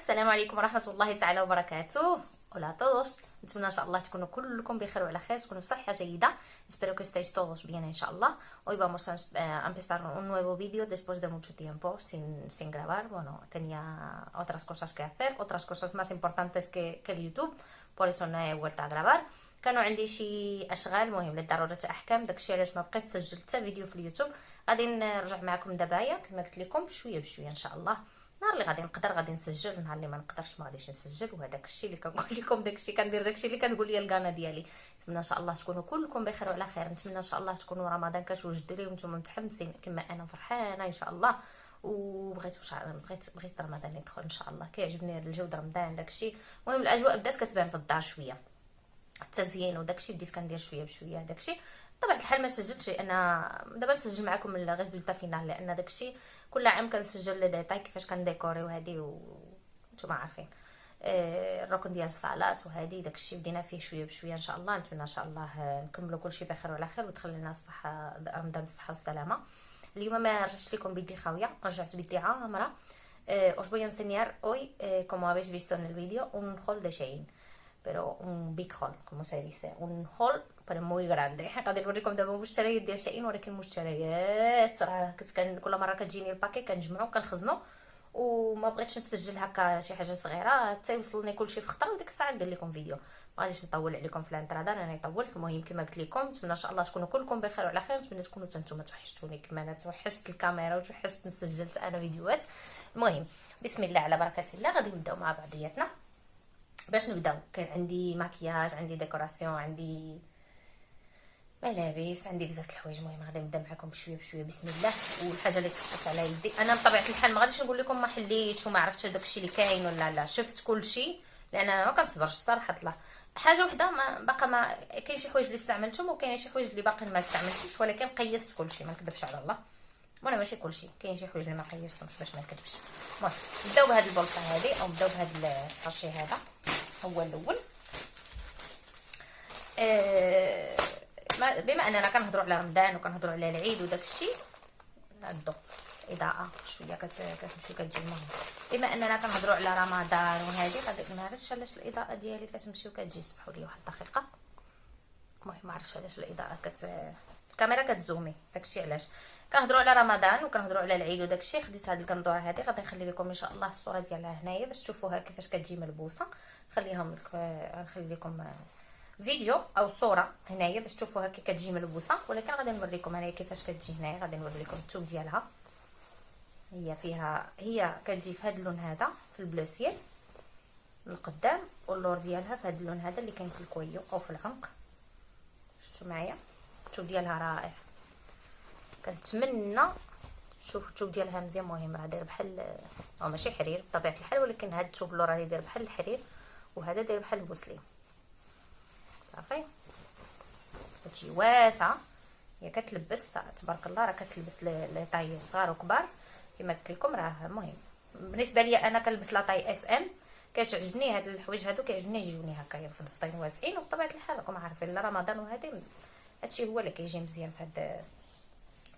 السلام عليكم ورحمة الله تعالى وبركاته. Hola a todos. نتمنى ان شاء الله تكونوا كلكم بخير وعلى خير، تكونوا بصحة جيدة. Espero que estéis todos bien, inshallah. Hoy vamos a empezar un nuevo vídeo después de mucho tiempo sin grabar. Bueno, tenía otras cosas que hacer, otras cosas más importantes que el YouTube, por eso no he vuelto a grabar. كانوا عندي شي اشغال مهم لضروره احكام، داكشي علاش ما بقيت سجلت حتى فيديو في اليوتيوب. غادي نرجع معكم دابا كما قلت لكم بشويه بشويه ان شاء الله. النهار اللي غادي نقدر غادي نسجل، النهار اللي ما نقدرش ما غاديش نسجل. وهذاك الشيء اللي كنقول لكم، داكشي كندير، داكشي اللي كنقول ليا القناه ديالي. نتمنى ان شاء الله تكونوا كلكم بخير وعلى خير. نتمنى ان شاء الله تكونوا رمضان كتوجد ليه وانتم متحمسين كما انا فرحانه ان شاء الله. وبغيت رمضان يدخل ان شاء الله. كيعجبني الجو د رمضان داكشي. المهم الاجواء بدات كتبان في الدار شويه، التزيين وداكشي بديت كندير شويه بشويه داكشي. بطبيعه الحال ما سجلتش، انا دابا نسجل معكم الريزولتا فينال، لان داكشي كل عام كنسجل لي ديتاي كيفاش كنديكوري وهادي، وانتم عارفين الركن ديال الصالات وهادي داكشي بدينا فيه شويه بشويه ان شاء الله. نتمنى ان شاء الله نكملوا كلشي بخير وعلى خير ويدخل لنا الصحه، رمضان بالصحه والسلامه. اليوم ما رجعتش لكم بيدي خاويه، رجعت بيدي عامره. os voy a enseñar hoy, como habéis visto en el vídeo, un haul de Shein, pero un big haul, como se dice, un haul pero muy grande. غادي نوريكم دابا المشتريات ديال شيئين، ولكن المشتريات راه كنت كل مره كتجيني الباكي كنجمعو كنخزنو، وما بغيتش نسجل هكا شي حاجه صغيره حتى يوصلني كلشي في خطره، وديك الساعه ندير لكم فيديو. ما غاديش نطول عليكم في الانترا، انا طولت. المهم كما قلت لكم نتمنى ان شاء الله تكونوا كلكم بخير وعلى خير. نتمنى تكونوا نتوما توحشتوني كما انا توحشت الكاميرا وتوحشت سجلت انا فيديوهات. المهم بسم الله على بركه الله، غادي نبداو مع بعضياتنا. باش نبداو كان عندي ماكياج، عندي ديكوراسيون، عندي ملابس، عندي بزاف د الحوايج. المهم غادي نبدا معكم بشويه بشويه بسم الله. والحاجه اللي تحطت على يدي انا بطبيعه الحال ما غاديش نقول لكم ما حليتش وما عرفتش داكشي اللي كاين ولا لا، شفت كلشي لان انا ما كنصبرش صراحه. لا حاجه وحده ما كاين شي حوايج اللي استعملتهم وكاين شي حوايج اللي باقي ما استعملتش، ولكن قيست كلشي ما نكذبش على الله. وانا ماشي كلشي، كاين شي حوايج اللي ما قيستهمش باش ما نكذبش. المهم نبداو بهاد البلطه هذه او نبداو بهاد الساشي هذا هو الاول. بما اننا كنهضروا على رمضان وكنهضروا على العيد وداك الشيء، الضوء اضاءه شويه كتمشي كتجي. المهم بما اننا كنهضروا على رمضان وهذه غادي ما عرفتش علاش الاضاءه ديالي كتمشي وكتجي، سمحوا لي واحد الدقيقه. المهم ما عرفتش علاش الاضاءه الكاميرا كتزومي، داكشي علاش كنهضروا على رمضان وكنهضروا على العيد وداك الشيء. خديت هذه القندوره هذه، غادي نخلي لكم ان شاء الله الصوره ديالها هنايا باش تشوفوها كيفاش كتجي ملبوسه. نخليهم لك، نخلي لكم فيديو او صوره هنايا باش تشوفوها كي كتجي ملبوسه، ولكن غادي نوريكم هنايا كيفاش كتجي هنايا. غادي نوري لكم الثوب ديالها، هي كتجي في هذا اللون هذا في البلوسيل القدام، واللور ديالها في هذا اللون هذا اللي كاين في الكويو او في العنق. شفتوا معايا الثوب ديالها رائع، كنتمنى تشوفوا الثوب ديالها مزيان. مهم راه داير بحال او ماشي حرير بطبيعه الحال، ولكن هذا الثوب اللور راه داير بحال الحرير، وهذا داير بحال البوسلين صافي. كتجي واسعه، هي كتلبس تبارك الله، راه كتلبس لي طاي صغار وكبار كما قلت لكم. راه المهم بالنسبه لي انا كنلبس لا طاي اس ام، كتعجبني هاد الحوايج هادو، كيعجبني يجوني هكايا فضفطين واسعين. وبطبيعه الحال راكم عارفين لا رمضان وهذه هادشي هو اللي كيجي مزيان في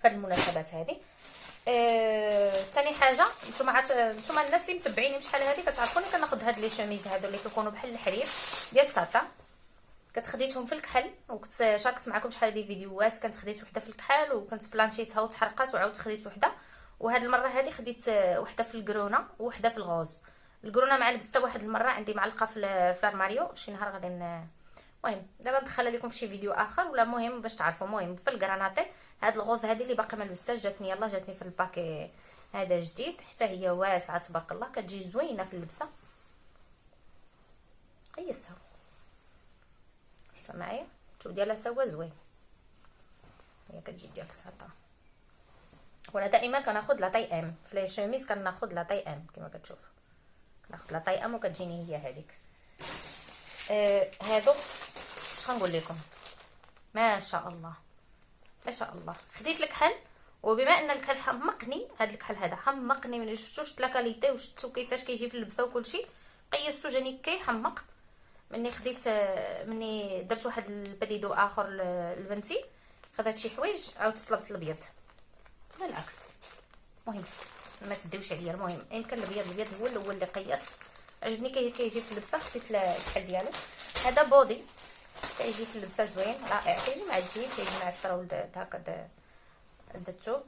هاد المناسبات هذه. ثاني حاجه، نتوما الناس اللي متبعيني بشحال هذه كتعرفوني كناخذ هاد لي شوميز هادو اللي كيكونوا بحال الحرير ديال الساطا، كنت خديتهم في الكحل وكنت شاركت معكم شحال هذه فيديوهات. كنت خديت وحده في الكحل وكنت بلانشيتها وتحرقات وعاودت خديت وحده، وهاد المره هذه خديت وحده في الكرونه وحده في الغوز. الكرونه مع لبستها واحد المره عندي معلقه في الارماريو، شي نهار غادي المهم دابا ندخلها لكم في شي فيديو اخر ولا. المهم باش تعرفوا، المهم في الكراناتي هاد الغوز هذه اللي باقي ما لبستهاش جاتني، يلاه جاتني في الباكي هذا جديد، حتى هي واسعه تبارك الله، كتجي زوينه في اللبسه. قيسها شفتوا معايا الثوب ديالها تا هو زوين، هي كتجي ديال الساطا. وانا دائما كناخذ لا طاي ام في لي شوميز، كناخذ لا طاي ام كما كتشوف، كناخذ لا طاي ام وكتجيني هي هذيك. هادو اش غنقول لكم، ما شاء الله ما شاء الله. خديت الكحل، وبما ان الكحل حمقني، هذا الكحل هذا حمقني من شفتوا لا كاليتي وشفتوا كيفاش كيجي في اللبسه وكلشي، قيستو جاني كيحمق. مني درت واحد البديدو اخر لبنتي، خدات شي حوايج عاودت طلبت الابيض بالعكس. المهم ما تديوش عليا، المهم يمكن الابيض هو الاول اللي قيست عجبني كيجي في اللبسه، خديت الكحل ديالو. هذا بودي كيجي في اللبسه زوين رائع، كيجي مع الجين، كيجي مع السراول هكا درتو.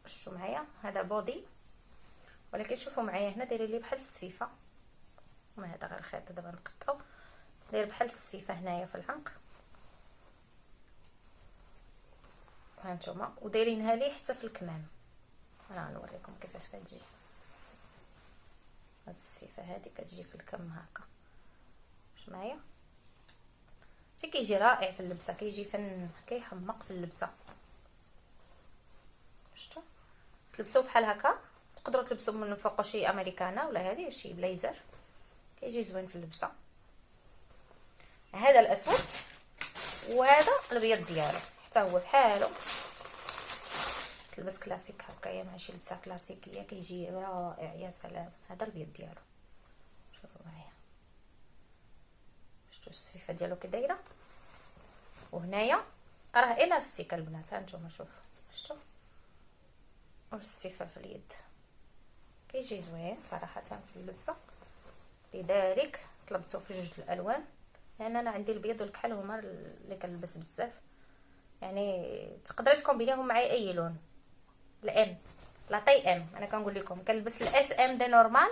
شفتوا معايا هذا بودي، ولكن شوفوا معايا هنا داير لي بحال السفيفه. ما هذا غير خيط دابا نقطعو، داير بحال السفيفه هنايا في العنق، ها نتوما، ودايرينها لي حتى في الكمام. انا نوريكم كيفاش كتجي هاد السفيفه هذه، كتجي في الكم هكا. واش معايا حتى كيجي رائع في اللبسه، كيجي فن، كيحمق في اللبسه. شفتوا تلبسوه بحال هكا، تقدروا تلبسوه من فوق شي امريكانه ولا هذه شي بليزر، كيجي زوين في اللبسه. هذا الاسود وهذا الابيض ديالو حتى هو بحالو، تلبس كلاسيك هكايا مع شي لبسه كلاسيكيه، كيجي رائع يا سلام. هذا الابيض ديالو، شوفوا معايا، شفتوا السفيفه ديالو كي دايره، وهنايا راه الاستيك البنات، ها نتوما شوفوا، شفتوا والسفيفه في اليد، كيجي زوين صراحه في اللبسه. لذلك طلبته في جوج الالوان، لان انا عندي البيض والكحل هما اللي كنلبس بزاف، يعني تقدري تكومبينيهم معايا اي لون. الام لا طي ام، انا كنقول لكم كنلبس الاس ام دي نورمال،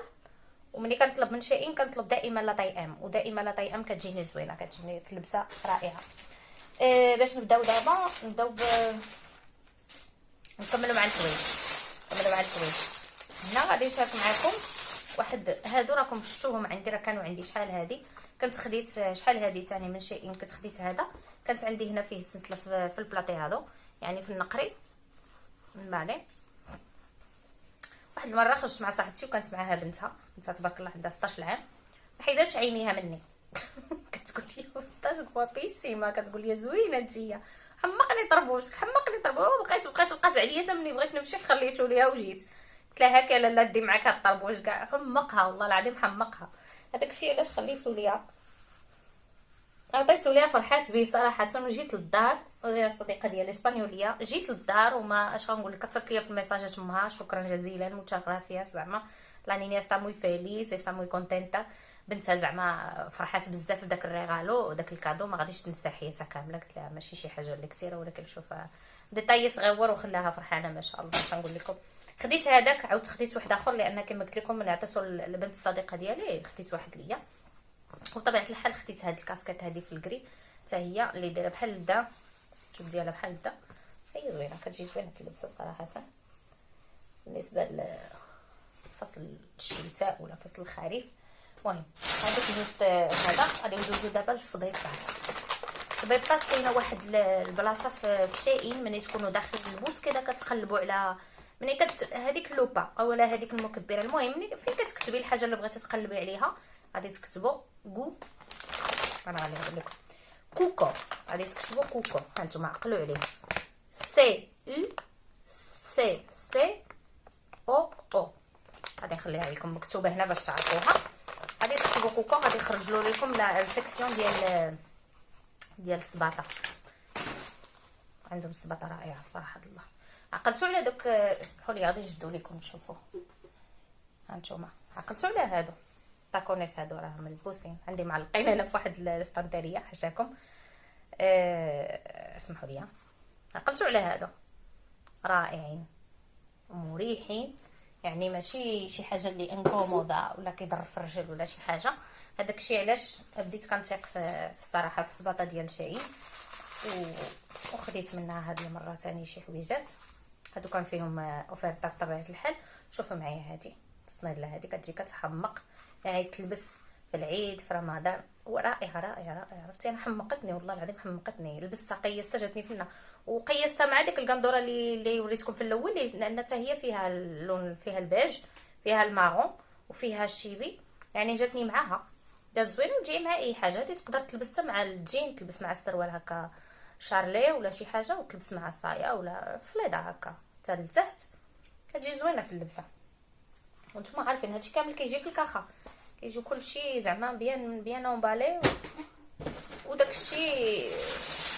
وملي كنطلب من شيئين كنطلب دائما لا طي ام، ودائما لا طي ام كتجيني زوينه، كتجيني في اللبسه رائعه. باش نبداو دابا، نكملوا مع الحوايج. هنا غادي نشارك معكم واحد، هادو راكم شفتوهم عندي، راه كانوا عندي شحال هادي، كنت خديت شحال هادي ثاني من شيئين، كنت خديت هذا، كانت عندي هنا فيه السلسله في البلاطي هادو، يعني في النقري من بعدين. واحد المره خرجت مع صاحبتي وكانت معاها بنتها تبارك الله عندها 16 عام، ما حيداتش عينيها مني كتقول لي 16 بابيسيما، كتقول لي زوينه انتيا، حمقني طربوشك، بقات عليا حتى ملي بغيت نمشي خليته ليها وجيت، قلت لها هكا لالا دي معاك هاد الطربوش كاع، حمقها والله العظيم حمقها. هذاك الشيء علاش خليته ليها، عطيته ليها، فرحات بيه صراحه. وجيت للدار، وهي الصديقه ديالي اسبانيوليه، جيت للدار وما اش غنقول لك، كتصيفط ليا في الميساجات امها شكرا جزيلا متشكره زعما لا نينيا ستا موي فيليس ستا موي كونتينتا، بنتها زعما فرحات بزاف بداك الريغالو وداك الكادو، ما غاديش تنسى حياتها كامله. قلت لها ماشي شي حاجه اللي كثيره، ولكن شوف ديتاي صغيور وخلاها فرحانه ما شاء الله. باش نقول لكم خديت هذاك، عاود خديت واحد اخر، لان كما قلت لكم من عطيته لبنت الصديقه ديالي، خديت واحد ليا. وبطبيعه الحال خديت هاد الكاسكيت هذه في الكري حتى هي اللي دايره بحال الدا، الجوب ديالها بحال الدا، هي زوينه، كتجي زوينه في اللبسه صراحه. بالنسبه لفصل الشتاء ولا فصل الخريف. المهم هذاك جوج، هذا غادي ندوزو دابا للصبيبات. الصبيبات كاينه واحد البلاصه في شيئين، ملي تكونوا داخل البوس كذا كتقلبوا على ملي هذيك اللوبه اولا هذيك المكبره، المهم فين كتكتبي الحاجه اللي بغيتي تقلبي عليها، غادي تكتبوا انا غادي نقول لكم كوكو، غادي تكتبوا كوكو، ها نتوما عقلوا عليه، سي او سي سي او او، غادي نخليها لكم مكتوبه هنا باش تعرفوها. غادي تكتبوا كوكو، غادي يخرج لكم لا السيكسيون ديال السباطه، عندهم السباطه رائعه صراحه الله. عقلتوا على دوك، اسمحوا لي غادي نجبدوا لكم تشوفوا، ها نتوما عقلتوا على هادو طاكونيس، هادو راه ملبوسين عندي معلقين انا في واحد الاسطنطريه حاشاكم، اسمحوا لي. عقلتوا على هادو رائعين ومريحين، يعني ماشي شي حاجه اللي انكومودا ولا كيضر في الرجل ولا شي حاجه. هذاك الشيء علاش بديت كنثيق في الصراحه في السباطه ديال شاهين، وخديت منها هذه المره ثاني شي حويجات، هادو كان فيهم اوفيرطه بطبيعه الحال. شوفوا معايا هذه الصنيله، هذه كتجي كتحمق، يعني تلبس في العيد في رمضان، ورائعه رائعه. عرفتي انا حمقتني والله العظيم، حمقتني. لبستها قيستها جاتني فينا، وقيستها مع ديك القندوره اللي وريتكم في الاول، لان حتى هي فيها اللون، فيها البيج، فيها المارون، وفيها الشيبي، يعني جاتني معاها، جات زوينه وتجي مع اي حاجه. هذه تقدر تلبسها مع الجين، تلبس مع السروال هكا شارلي ولا شي حاجه، وتلبس مع الصايا ولا فليضه هكا حتى لتحت، كتجي زوينه في اللبسه. وانتم عارفين هادشي كامل كيجي في الكاخه، كيجيو كلشي زعما بيان اونبالي، وداكشي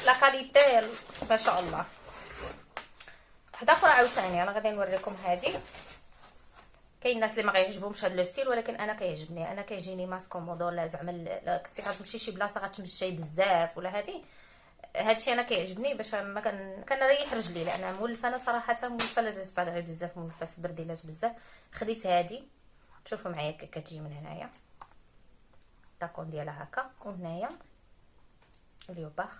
لا كاليتي ما شاء الله. واحده اخرى عاوتاني انا غادي نوريكم هذه، كاين الناس اللي ما غيعجبهمش هذا لو ستيل، ولكن انا كيعجبني. انا كيجيني ماسك كومودو، لا زعما كنتي غتمشي شي بلاصه غتمشي بزاف ولا هادشي انا كيعجبني باش ما كنريح رجلي، لان مولفه انا صراحه مولفه لا زيسبادغي بزاف، مولفه سبرديلات بزاف. خديت هادي، شوفوا معايا كتجي من هنايا الطاكون ديالها هكا، وهنايا اليوباخ.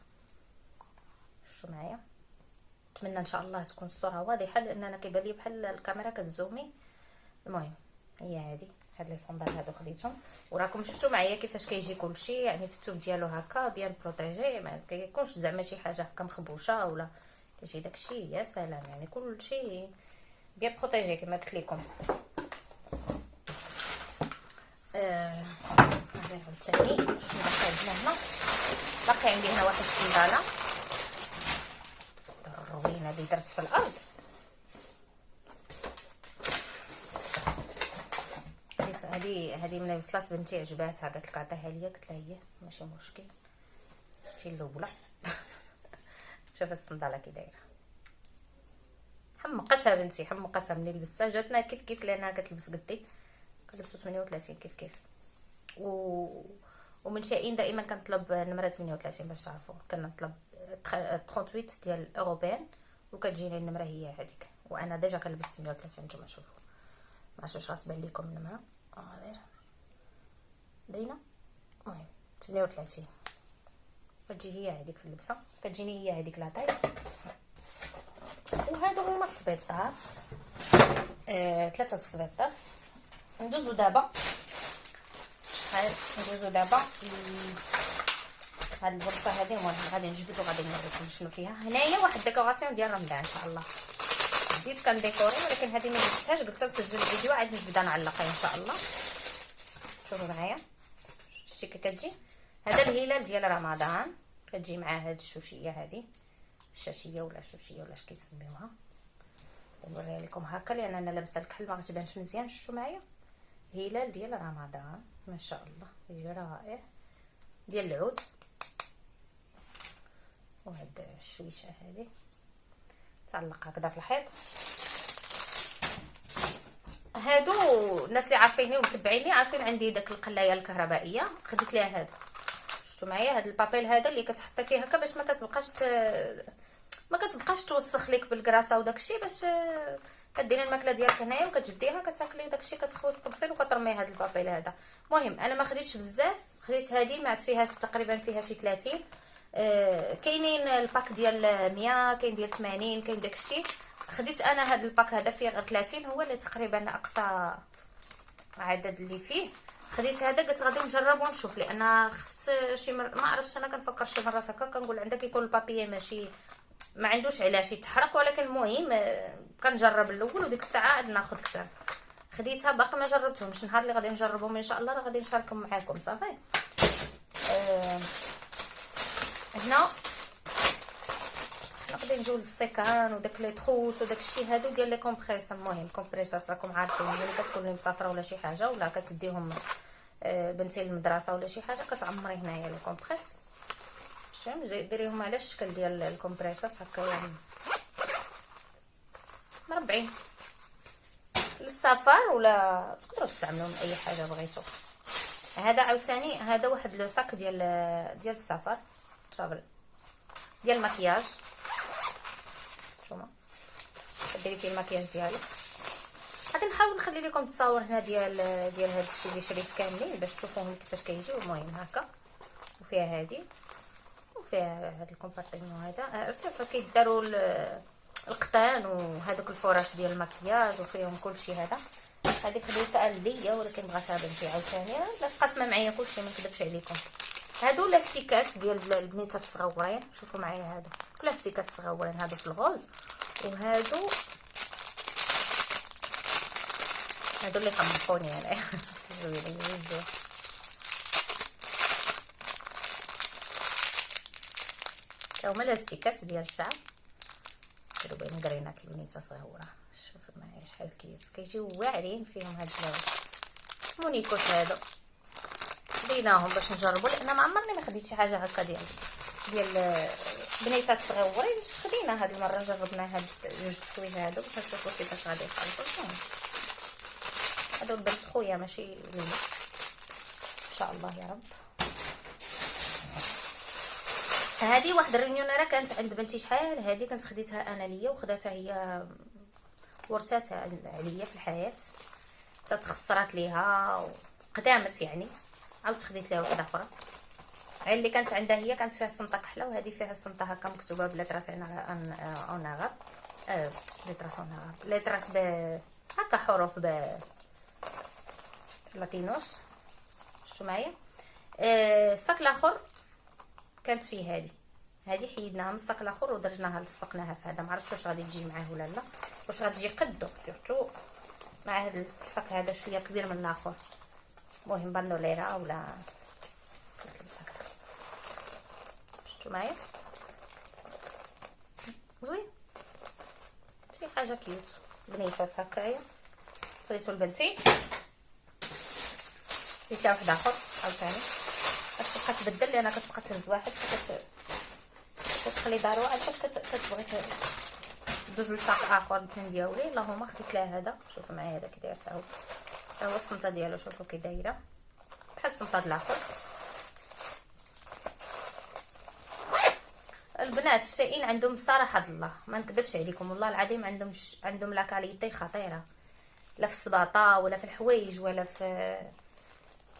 شوفوا معايا، نتمنى ان شاء الله تكون الصوره واضحه، لان انا كيبان لي بحال الكاميرا كتزومي. المهم هي هاد لي صوندال هادو خديتهم، وراكم شفتوا معايا كيفاش كيجي كلشي، يعني في الثوب ديالو هكا بيان بروتيجي، ما كيكونش زعما شي حاجه هكا مخبوشه ولا كيجي داكشي. يا سلام، يعني كلشي بيان بروتيجي كما قلت لكم. غادي عاوتاني شنو باقي عندنا هنا؟ باقي عندي هنا واحد الصنداله الروينه اللي درت في الارض. هذه من وصلات بنتي عجباتها، قالت لك عطيها ليا، قلت لها هي ماشي مشكل. شي الاولى شوف الصنداله كي دايره، حمقتها بنتي، حمقتها ملي لبستها. جاتنا كيف لانها كتلبس قدي، كلبسو 38 كيف ومن شائين دائما كنطلب نمره 38 باش تعرفوا. كنطلب 38 ديال الاوروبيان وكتجيني النمره هي هذيك، وانا ديجا كنلبس 38. نتوما شوفوا، ما عرفتش غتبان لكم النمره غير باينه. المهم 38 كتجي هي هذيك في اللبسه، كتجيني هي هذيك لاطاي. وهادو هما السبيطات، 3 السبيطات. ندوزو دابا هاد البرصه هذه. المهم غادي نجبدو، غادي نوريكم شنو فيها. هنايا واحد ديكوراسيون ديال رمضان ان شاء الله، بديت كنديكوري، ولكن هذه ما جبتهاش، قلت نسجل الفيديو عاد نجبدها نعلقها ان شاء الله. شوفوا معايا شتي كي كتجي. هذا الهلال ديال رمضان، كتجي مع هاد الشوشيه هذه، الشاشيه ولا الشوشيه ولا اش كيسميوها. نوريها لكم هكا لان انا لابسه الكحل ما غتبانش مزيان. شفتوا معايا هلال ديال رمضان ما شاء الله، يجي رائع ديال العود. وهاد الشويشه هذه تعلق هكذا في الحيط. هادو الناس اللي عارفيني ومتبعيني عارفين عندي داك القلايه الكهربائيه، خديت ليها هذا. شفتوا معايا هاد البابيل هذا اللي كتحطي فيه هكا باش ما كتبقاش توسخ لك بالكراسه وداكشي، باش كديري الماكله ديالك هنايا وكتجبديها كتاكلي داكشي، كتخوي في الطبسيل وكترمي هاد البابيل هذا. المهم انا ما خديتش بزاف، خديت هذه ما عاد فيهاش تقريبا، فيها شي 30. كاينين الباك ديال 100، كاين ديال 80، كاين داكشي. خديت انا هاد الباك هذا فيه غير 30، هو اللي تقريبا اقصى عدد اللي فيه. خديت هذا، قلت غادي نجرب ونشوف، لان خفت شي ما عرفتش، انا كنفكر شي مرات هكا كنقول عندك يكون البابيي ماشي ما عندوش علاش يتحرق، ولكن المهم كنجرب الاول وديك الساعه عاد ناخذ كثر. خديتها باقي ما جربتهمش، النهار اللي غادي نجربهم ان شاء الله راه غادي نشاركهم معكم. صافي. هنا غادي نجيو للسيكان وداك لي تخوس وداك الشيء هادو ديال لي كومبريس. المهم كومبريسات راكم عارفين، ملي كتكوني مسافره ولا شي حاجه ولا كتديهم بنتي للمدرسه ولا شي حاجه، كتعمري هنايا لي كومبريس. شفتي ديريهم على الشكل ديال الكومبريسات هكا، يعني مربعين للسفر ولا تقدروا تستعملوهم اي حاجه بغيتو. هذا عاوتاني هذا واحد لو ساك ديال السفر، ترافل ديال المكياج. نتوما كديري فيه المكياج ديالك. غادي نحاول نخلي لكم التصاور هنا ديال هذا الشيء اللي شريت كاملين باش تشوفوهم كيفاش كيجيو. المهم هكا، وفيها هذه وفيها هذا الكومبارتيمون هذا، عرفتي كيداروا القطان وهذوك الفراش ديال المكياج وفيهم كلشي. هذا هذيك خديتها ليا، ولكن بغاتها بنتي عاوتاني، لا قاسمه معايا كلشي ما نكذبش عليكم. هادو لاستيكات ديال البنيتات الصغورين. شوفوا معايا هادو بلاستيكات صغورين، هادو في الغوز، وهادو اللي حمقوني انا زوينين بزاف. هما لاستيكات ديال الشعر، كيديروا بين كرينات البنيته صغيره. شوفوا معايا شحال كيجيو واعرين فيهم هاد المونيكوت هادو. خديناهم باش نجربوا، لان ما عمرني ما خديت شي حاجه هكا ديال بنيتات صغيورين. خدينا هاد المره، جربنا هاد جوج الحوايج هادو باش نشوفوا كيفاش غادي يخلطوا. هادو البنت خويا ماشي ليا ان شاء الله يا رب. هذه واحد الرينيونيره كانت عند بنتي شحال هذه، كنت خديتها انا ليا وخداتها هي ورثتها عليا في الحياه، تخسرات ليها وقدامت يعني، عاودت خديت لها وحده اخرى. اللي كانت عندها هي كانت فيها السمطه كحله، وهذه فيها السمطه هكا مكتوبه بلا تراس اون اغاب، بلا تراس اون اغاب، لا تراس هكا حروف لاتينوس. شفتوا معايا؟ الصاك الاخر كانت فيه هذه حيدناها من الصاك الاخر ودرجناها لصقناها في هذا، ما عرفتش واش غادي تجي معاه ولا لا، واش غتجي قدو سورتو مع هذا الصاك هذا شويه كبير من الاخر. المهم بانوليرا ولا شفتوا معايا؟ زوين، شي حاجه كيوت بنيتات هكايا. خديتو لبنتي، خديت لها واحد اخر عاوتاني باش تبقى تبدل، لان كتبقى تهز واحد كتخلي دارو عاد كتبغي دوز لصاق اخر الاثنين ديالي. اللهم خديت لها هذا، شوفوا معايا هذا كي داير هو السمطه ديالو، شوفوا كي دايره بحال السمطه د الاخر. البنات الشائين عندهم الصراحه الله ما نكذبش عليكم والله العظيم عندهم لا كاليتي خطيره، لا في السباطه ولا في الحوايج ولا في.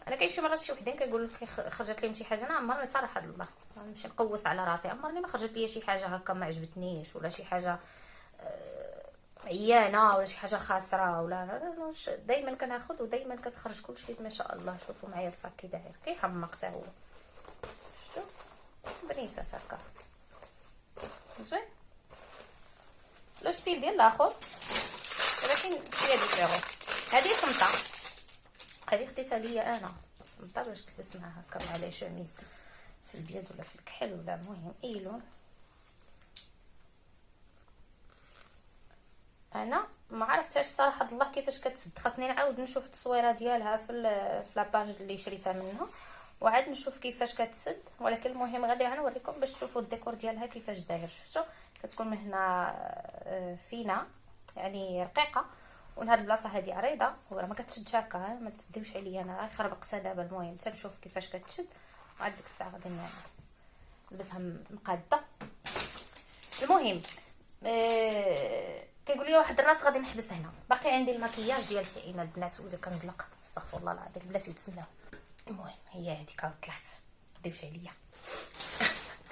انا كاين شي مرات شي وحدين كيقول لك خرجت لهم شي حاجه، انا عمرني صراحه الله نمشي نقوس على راسي، عمرني ما خرجت لي شي حاجه هكا ما عجبتنيش ولا شي حاجه عيانه ولا شي حاجه خاسره ولا لا. دائما كناخذ ودائما كتخرج كلشي ما شاء الله. شوفوا معايا الصاك كي داير كيحمق حتى هو، شفتوا بنيتات هكا زوين. لو ستيل ديال الاخر ولكن شويه ديفيرون. هذه سمطه، هذه خديتها ليا انا سمطه باش تلبس معها هكا مع لي شوميز في البيض ولا في الكحل ولا المهم اي لون. انا ما عرفتهاش صراحه الله كيفاش كتسد، خاصني نعاود نشوف التصويره ديالها في لاباج اللي شريتها منها وعاد نشوف كيفاش كتسد، ولكن المهم غادي غنوريكم باش تشوفوا الديكور ديالها كيفاش داير. شفتوا كتكون من هنا فينا يعني رقيقه، ومن هاد البلاصه هادي عريضه وراه ما كتشدش هكا، ما تديوش عليا انا راه خربقتها دابا. المهم حتى نشوف كيفاش كتشد وعاد ديك الساعه غادي نلبسها مقاده. المهم كيقول لي واحد الراس غادي نحبس هنا. باقي عندي المكياج ديال شائين البنات ولا كنزلق استغفر الله العظيم البنات يتسناو. المهم هي هذيك عاود طلعت ديوش عليا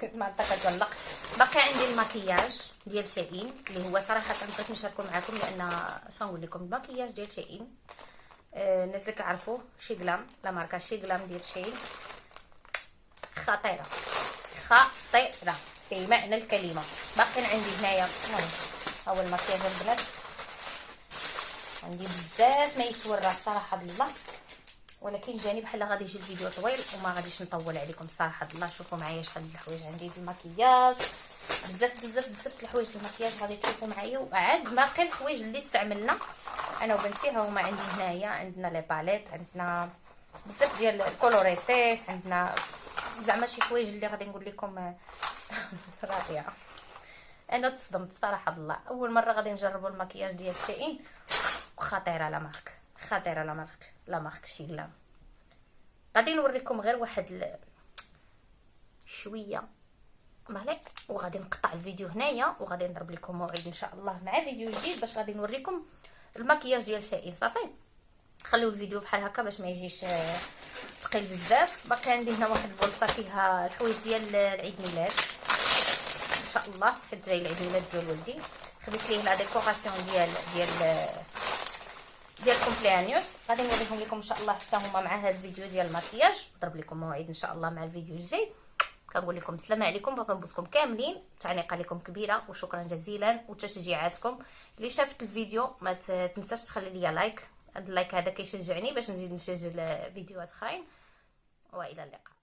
كنت ما كتزلق. باقي عندي المكياج ديال شائين اللي هو صراحه بغيت نشاركو معكم، لان شنقول لكم المكياج ديال شائين الناس اللي كيعرفوه شي غلام، لا ماركه شي غلام ديال شائين خطيره خطيره في معنى الكلمه. باقي عندي هنايا المهم هو المكياج البنات، عندي بزاف ما يتورى صراحه بالله، ولكن جاني بحال غادي يجي الفيديو طويل وما غاديش نطول عليكم صراحه الله. شوفوا معايا شحال د الحوايج عندي في المكياج، بزاف بزاف بزاف د الحوايج د المكياج غادي تشوفوا معايا. وعاد باقي الحوايج اللي استعملنا انا وبنتي ها هما عندي هنايا، عندنا لي باليت، عندنا بزاف ديال الكولوريتيس، عندنا زعما شي حوايج اللي غادي نقول لكم رائعه. انا تصدمت صراحه الله، اول مره غادي نجربوا المكياج ديال شائين خطيره لا مارك، خطيره لا مارك شي غلام. غادي نوريكم غير واحد شويه مالك وغادي نقطع الفيديو هنايا وغادي نضرب لكم موعد ان شاء الله مع فيديو جديد باش غادي نوريكم المكياج ديال شائين. صافي خليو الفيديو بحال هكا باش ما يجيش ثقيل بزاف. باقي عندي هنا واحد البولصه فيها الحوايج ديال العيد ميلاد ان شاء الله، حيت جاي العيد ميلاد ديال ولدي، خديت ليه لا ديكوراسيون ديال كومبليانيوس. غادي نوريهم لكم ان شاء الله حتى هما مع هذا الفيديو ديال المكياج. نضرب لكم موعد ان شاء الله مع الفيديو الجاي. كنقول لكم السلام عليكم، بغيت نبوسكم كاملين، تعليقه لكم كبيره وشكرا جزيلا وتشجيعاتكم. اللي شافت الفيديو ما تنساش تخلي لي لايك، هذا اللايك هذا كيشجعني باش نزيد نسجل فيديوهات اخرين، والى اللقاء.